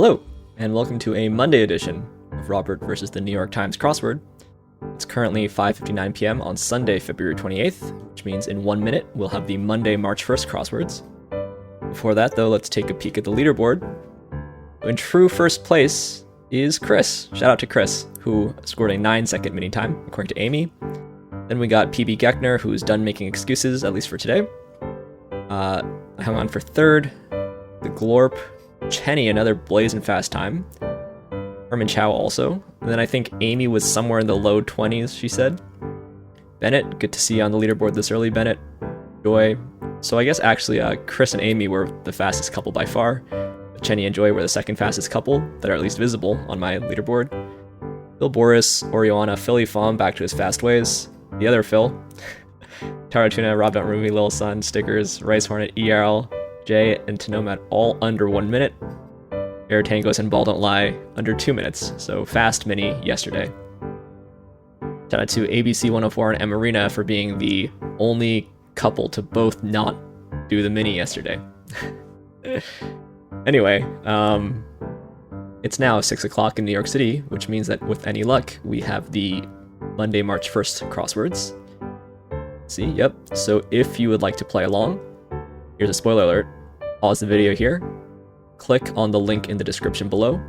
Hello, and welcome to a Monday edition of Robert versus the New York Times Crossword. It's currently 5:59 p.m. on Sunday, February 28th, which means in 1 minute we'll have the Monday, March 1st crosswords. Before that, though, let's take a peek at the leaderboard. In true first place is Chris. Shout out to Chris, who scored a 9-second mini time, according to Amy. Then we got PB Geckner, who's done making excuses, at least for today. I hung on for third. The Glorp. Chenny, another blazing fast time. Herman Chow also. And then I think Amy was somewhere in the low 20s, she said. Bennett, good to see you on the leaderboard this early, Bennett. Joy. So I guess actually Chris and Amy were the fastest couple by far. Chenny and Joy were the second fastest couple that are at least visible on my leaderboard. Phil Boris, Oriana, Philly Fom back to his fast ways. The other Phil. Taro Tuna, Rob Rumi, Lil Sun, Stickers, Rice Hornet, ERL, Jay, and Tanomat all under 1 minute. Air Tangos and Ball Don't Lie under 2 minutes, so fast mini yesterday. Shout out to ABC 104 and Emerina for being the only couple to both not do the mini yesterday. Anyway, it's now 6 o'clock in New York City, which means that with any luck, we have the Monday, March 1st crosswords. See, yep. So if you would like to play along, here's a spoiler alert. Pause the video here. Click on the link in the description below.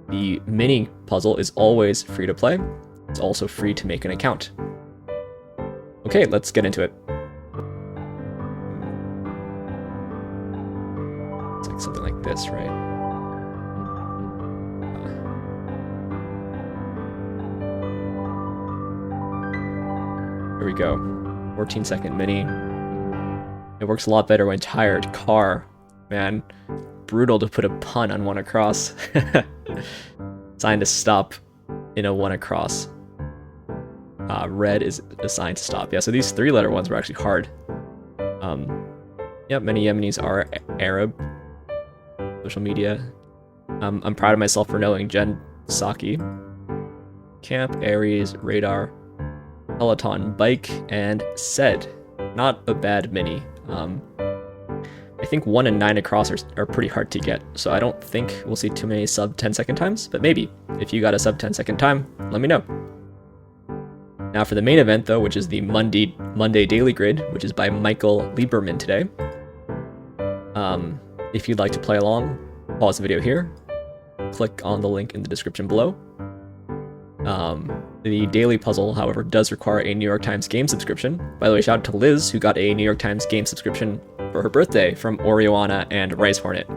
The mini puzzle is always free to play. It's also free to make an account. Okay, let's get into it. It's like something like this, right? Here we go. 14-second mini. It works a lot better when tired. Car. Man, brutal to put a pun on one across. Assigned to stop in a one across. Red is assigned to stop. Yeah, so these 3-letter ones were actually hard. Yeah, many Yemenis are Arab. Social media. I'm proud of myself for knowing Jen Psaki. Camp, Aries, Radar, Peloton, Bike, and Sed. Not a bad mini. I think 1 and 9 across are pretty hard to get, so I don't think we'll see too many sub 10-second times, but maybe. If you got a sub 10-second time, let me know. Now for the main event, though, which is the Monday Daily Grid, which is by Michael Lieberman today. If you'd like to play along, pause the video here. Click on the link in the description below. The daily puzzle, however, does require a New York Times game subscription. By the way, shout out to Liz, who got a New York Times game subscription for her birthday from Oriana and Rice Hornet.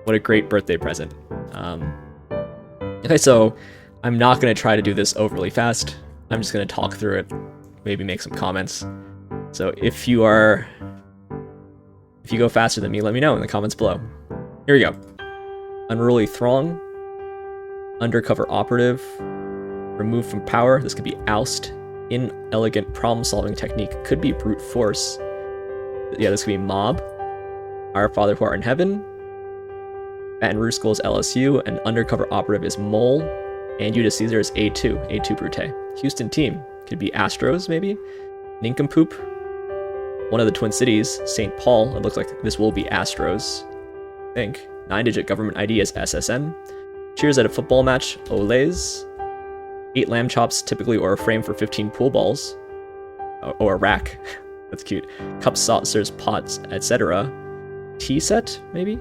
What a great birthday present. Okay, so I'm not going to try to do this overly fast. I'm just going to talk through it, maybe make some comments. So if you go faster than me, let me know in the comments below. Here we go. Unruly Throng. Undercover Operative. Remove from power. This could be oust. Inelegant problem-solving technique could be brute force. Yeah, this could be mob. Our Father who art in heaven. Baton Rouge School is LSU, and undercover operative is mole. And Judas Caesar is A2 Brute. Houston team could be Astros, maybe. Nincompoop. One of the Twin Cities, St. Paul. It looks like this will be Astros. I think. 9-digit government ID is SSN. Cheers at a football match. Olays. 8 lamb chops, typically, or a frame for 15 pool balls. Or a rack. That's cute. Cups, saucers, pots, etc. Tea set, maybe?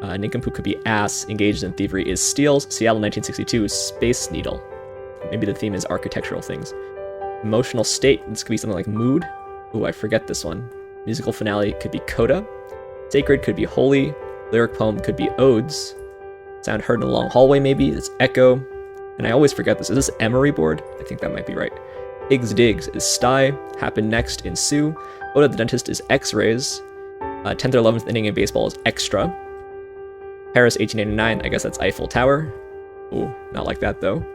Nincompoop could be ass. Engaged in thievery is steals. Seattle 1962 Space Needle. Maybe the theme is architectural things. Emotional state. This could be something like mood. Ooh, I forget this one. Musical finale could be coda. Sacred could be holy. Lyric poem could be odes. Sound heard in a long hallway, maybe. It's echo. And I always forget this. Is this Emery board? I think that might be right. Higgs Digs is sty. Happen next ensue. Oda the dentist is x-rays. 10th or 11th inning in baseball is extra. Paris 1889, I guess that's Eiffel Tower. Ooh, not like that though.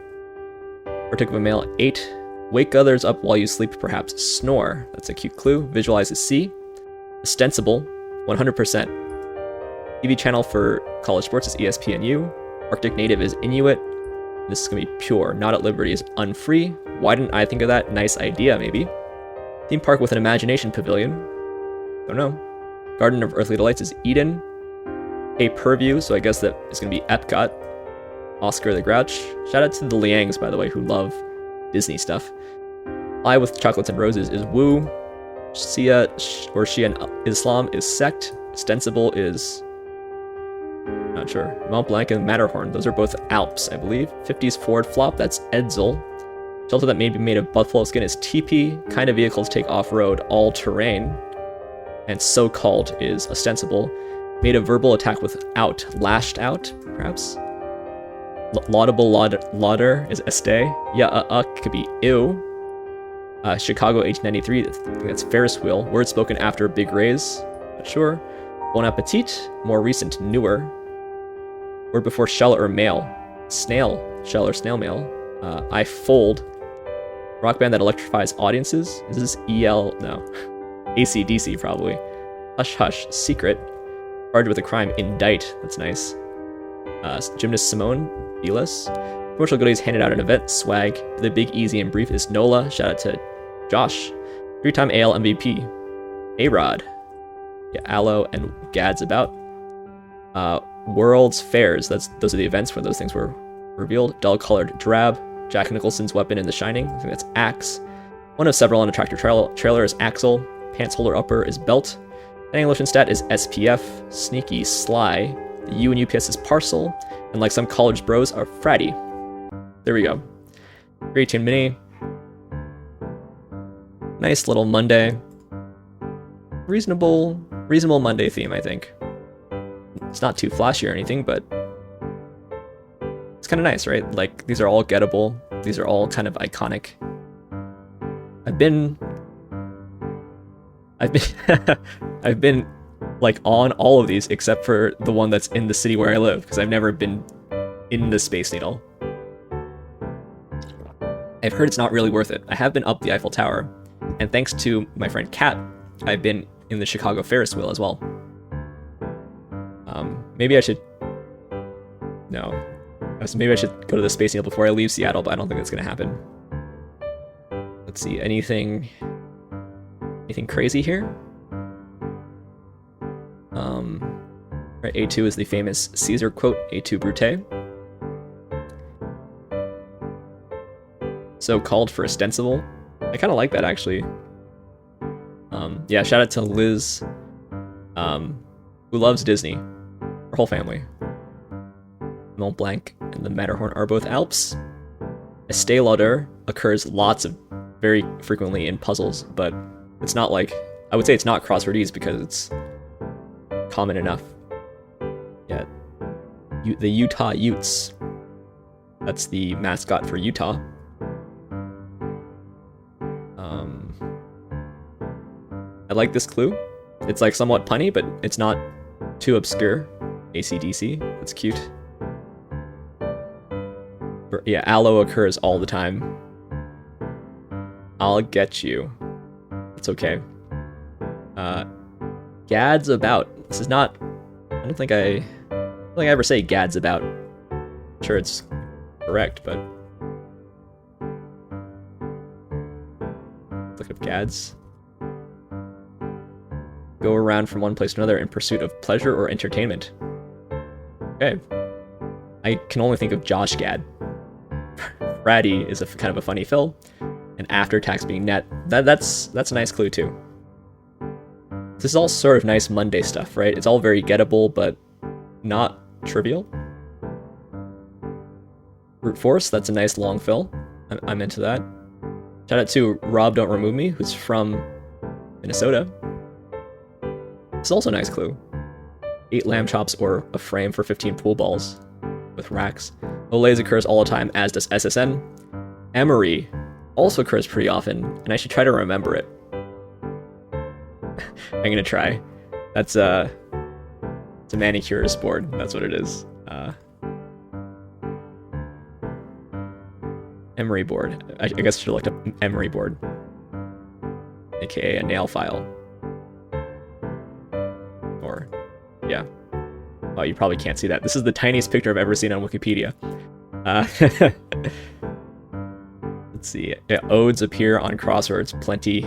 Partook of a male 8. Wake others up while you sleep, perhaps snore. That's a cute clue. Visualize a C. Ostensible, 100%. TV channel for college sports is ESPNU. Arctic native is Inuit. This is going to be pure. Not at liberty is unfree. Why didn't I think of that? Nice idea, maybe. Theme park with an imagination pavilion. Don't know. Garden of Earthly Delights is Eden. pay-per-view, so I guess that is going to be EPCOT. Oscar the Grouch. Shout out to the Liangs, by the way, who love Disney stuff. I with Chocolates and Roses is Woo. Shia or Shia and Islam is Sect. Ostensible is... not sure. Mont Blanc and Matterhorn. Those are both Alps, I believe. 50s Ford Flop, that's EDESL. Shelter that may be made of buffalo skin is TP. Kind of vehicle to take off-road, all-terrain. And so-called is Ostensible. Made a verbal attack without. Lashed out, perhaps? Laudable lauder is Este. Yeah, could be ew. Chicago H93, I think that's Ferris wheel. Word spoken after big raise. Not sure. Bon appetit, more recent, newer. Word before shell or mail. Snail, shell or snail mail. I fold. Rock band that electrifies audiences. Is this EL? No. ACDC, probably. Hush Hush, secret. Charged with a crime, indict. That's nice. Gymnast Simone, Velas. Commercial goodies handed out at an event, swag. The big, easy, and brief is Nola. Shout out to Josh. 3-time AL MVP. A-Rod. Yeah, Aloe and Gads about. World's Fairs. Those are the events where those things were revealed. Dull-colored drab. Jack Nicholson's weapon in The Shining. I think that's axe. One of several on a tractor trailer is axle. Pants holder upper is belt. Hanging lotion stat is SPF. Sneaky, sly. The U and UPS is parcel. And like some college bros are fratty. There we go. Creatine Mini. Nice little Monday. Reasonable Monday theme, I think. It's not too flashy or anything, but it's kind of nice, right? Like, these are all gettable. These are all kind of iconic. I've been like on all of these except for the one that's in the city where I live, because I've never been in the Space Needle. I've heard it's not really worth it. I have been up the Eiffel Tower, and thanks to my friend Kat, I've been in the Chicago Ferris wheel as well. Maybe I should... No. Maybe I should go to the Space Needle before I leave Seattle, but I don't think that's going to happen. Let's see, anything crazy here? Right, A2 is the famous Caesar quote, A2 Brute. So called for ostensible. I kind of like that, actually. Yeah, shout out to Liz, who loves Disney. Her whole family. Mont Blanc and the Matterhorn are both Alps. Estée Lauder occurs very frequently in puzzles, but it's not like... I would say it's not crosswordese because it's common enough. Yeah. The Utah Utes. That's the mascot for Utah. I like this clue. It's like somewhat punny, but it's not too obscure. ACDC, that's cute. Yeah, aloe occurs all the time. I'll get you. It's okay. Gads about. This is not... I don't think I ever say gads about. I'm sure it's correct, but... Look up gads. Go around from one place to another in pursuit of pleasure or entertainment. Okay. I can only think of Josh Gad. Fratty is kind of a funny fill. And after tax being net. That's a nice clue too. This is all sort of nice Monday stuff, right? It's all very gettable, but not trivial. Brute Force, that's a nice long fill. I'm into that. Shout out to Rob Don't Remove Me, who's from Minnesota. It's also a nice clue. 8 lamb chops or a frame for 15 pool balls with racks. Olays occurs all the time, as does SSN. Emery also occurs pretty often, and I should try to remember it. I'm gonna try. It's a manicurist board. That's what it is. Emery board. I guess I should have looked up Emery board, aka a nail file. Or, yeah. Oh, you probably can't see that. This is the tiniest picture I've ever seen on Wikipedia. Let's see. Yeah, odes appear on crosswords plenty.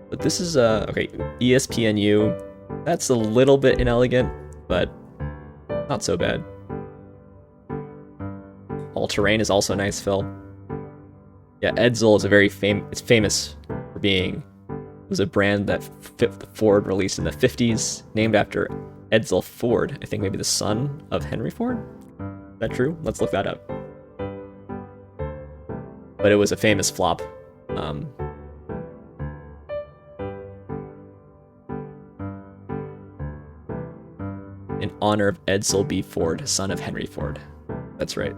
But this is okay. ESPNU. That's a little bit inelegant, but not so bad. All-terrain is also a nice fill. Yeah, EDESL is a very it's famous for being, it was a brand that Ford released in the 50s, named after EDESL Ford, I think maybe the son of Henry Ford. Is that true? Let's look that up. But it was a famous flop. In honor of Edsel B. Ford, son of Henry Ford. That's right.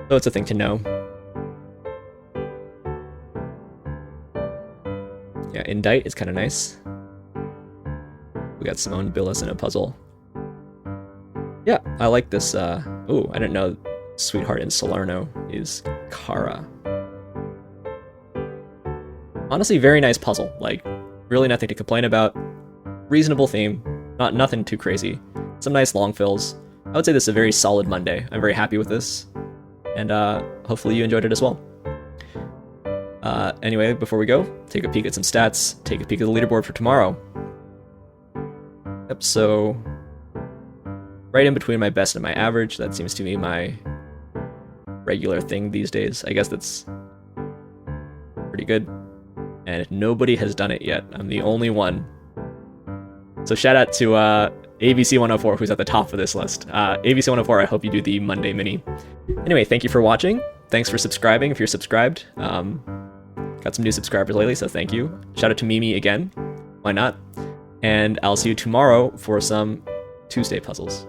So it's a thing to know. Yeah, Indict is kind of nice. We got Simone Biles in a puzzle. Yeah, I like this. Ooh, I didn't know Sweetheart in Salerno is Kara. Honestly, very nice puzzle. Like, really nothing to complain about. Reasonable theme, nothing too crazy. Some nice long fills. I would say this is a very solid Monday. I'm very happy with this, and hopefully you enjoyed it as well. Anyway, before we go, take a peek at some stats, take a peek at the leaderboard for tomorrow. Yep, so right in between my best and my average. That seems to be my regular thing these days. I guess that's pretty good. And nobody has done it yet. I'm the only one. So shout out to ABC 104, who's at the top of this list. ABC 104, I hope you do the Monday mini. Anyway, thank you for watching. Thanks for subscribing if you're subscribed. Got some new subscribers lately, so thank you. Shout out to Mimi again. Why not? And I'll see you tomorrow for some Tuesday puzzles.